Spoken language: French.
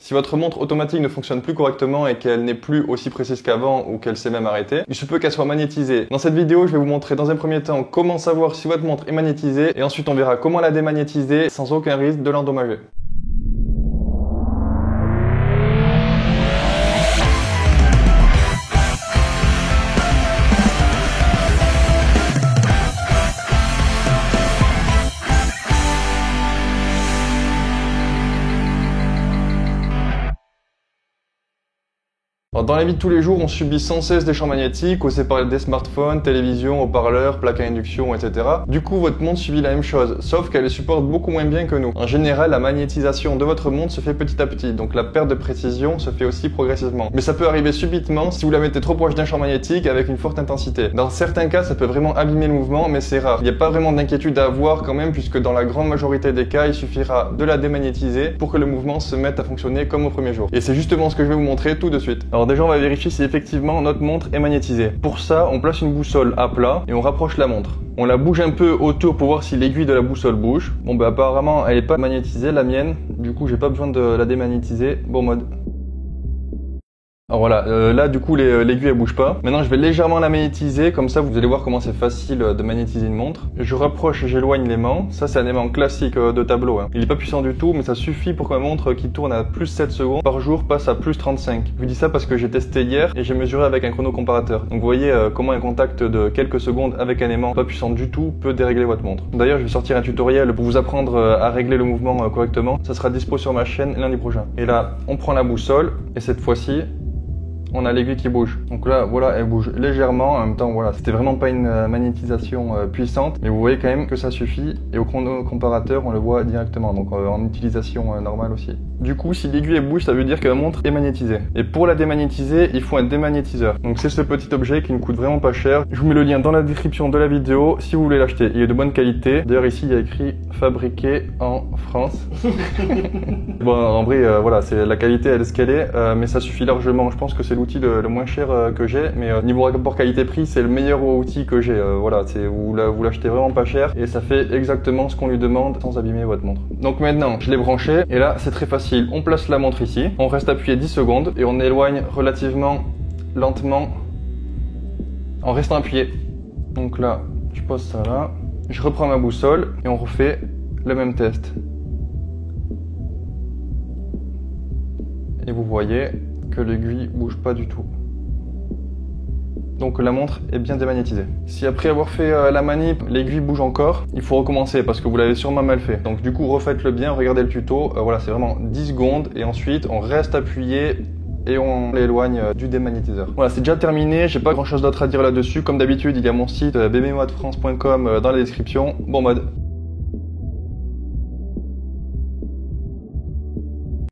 Si votre montre automatique ne fonctionne plus correctement et qu'elle n'est plus aussi précise qu'avant ou qu'elle s'est même arrêtée, il se peut qu'elle soit magnétisée. Dans cette vidéo, je vais vous montrer dans un premier temps comment savoir si votre montre est magnétisée et ensuite on verra comment la démagnétiser sans aucun risque de l'endommager. Dans la vie de tous les jours, on subit sans cesse des champs magnétiques, causés par des smartphones, télévisions, haut-parleurs, plaques à induction, etc. Du coup, votre montre subit la même chose, sauf qu'elle les supporte beaucoup moins bien que nous. En général, la magnétisation de votre montre se fait petit à petit, donc la perte de précision se fait aussi progressivement. Mais ça peut arriver subitement si vous la mettez trop proche d'un champ magnétique avec une forte intensité. Dans certains cas, ça peut vraiment abîmer le mouvement, mais c'est rare. Il n'y a pas vraiment d'inquiétude à avoir quand même, puisque dans la grande majorité des cas, il suffira de la démagnétiser pour que le mouvement se mette à fonctionner comme au premier jour. Et c'est justement ce que je vais vous montrer tout de suite. Alors déjà, on va vérifier si effectivement notre montre est magnétisée. Pour ça, on place une boussole à plat et on rapproche la montre. On la bouge un peu autour pour voir si l'aiguille de la boussole bouge. Bon bah apparemment elle est pas magnétisée, la mienne. Du coup j'ai pas besoin de la démagnétiser. Bon mode. Alors voilà, là du coup l'aiguille elle bouge pas. Maintenant je vais légèrement la magnétiser, comme ça vous allez voir comment c'est facile de magnétiser une montre. Je rapproche et j'éloigne l'aimant. Ça c'est un aimant classique de tableau. Il est pas puissant du tout, mais ça suffit pour que ma montre qui tourne à plus 7 secondes par jour passe à plus 35. Je vous dis ça parce que j'ai testé hier et j'ai mesuré avec un chrono comparateur. Donc vous voyez comment un contact de quelques secondes avec un aimant pas puissant du tout peut dérégler votre montre. D'ailleurs je vais sortir un tutoriel pour vous apprendre à régler le mouvement correctement. Ça sera dispo sur ma chaîne lundi prochain. Et là on prend la boussole et cette fois-ci on a l'aiguille qui bouge. Donc là, voilà, elle bouge légèrement. En même temps, voilà, c'était vraiment pas une magnétisation puissante, mais vous voyez quand même que ça suffit. Et au chrono comparateur, on le voit directement, donc en utilisation normale aussi. Du coup, si l'aiguille bouge, ça veut dire que la montre est magnétisée. Et pour la démagnétiser, il faut un démagnétiseur. Donc c'est ce petit objet qui ne coûte vraiment pas cher. Je vous mets le lien dans la description de la vidéo si vous voulez l'acheter. Il est de bonne qualité. D'ailleurs ici, il y a écrit fabriqué en France. Bon, en vrai, voilà, c'est la qualité, elle est ce qu'elle est, mais ça suffit largement. Je pense que c'est l'outil le moins cher que j'ai, mais niveau rapport qualité-prix, c'est le meilleur outil que j'ai. Voilà, vous l'achetez vraiment pas cher et ça fait exactement ce qu'on lui demande sans abîmer votre montre. Donc maintenant, je l'ai branché et là, c'est très facile. On place la montre ici, on reste appuyé 10 secondes et on éloigne relativement lentement en restant appuyé. Donc là, je pose ça là, je reprends ma boussole et on refait le même test. Et vous voyez que l'aiguille bouge pas du tout. Donc la montre est bien démagnétisée. Si après avoir fait la manip, l'aiguille bouge encore, il faut recommencer parce que vous l'avez sûrement mal fait. Donc du coup refaites-le bien, regardez le tuto. Voilà, c'est vraiment 10 secondes et ensuite on reste appuyé et on l'éloigne du démagnétiseur. Voilà, c'est déjà terminé, j'ai pas grand chose d'autre à dire là-dessus. Comme d'habitude, il y a mon site bbmodefrance.com dans la description. Bon mode.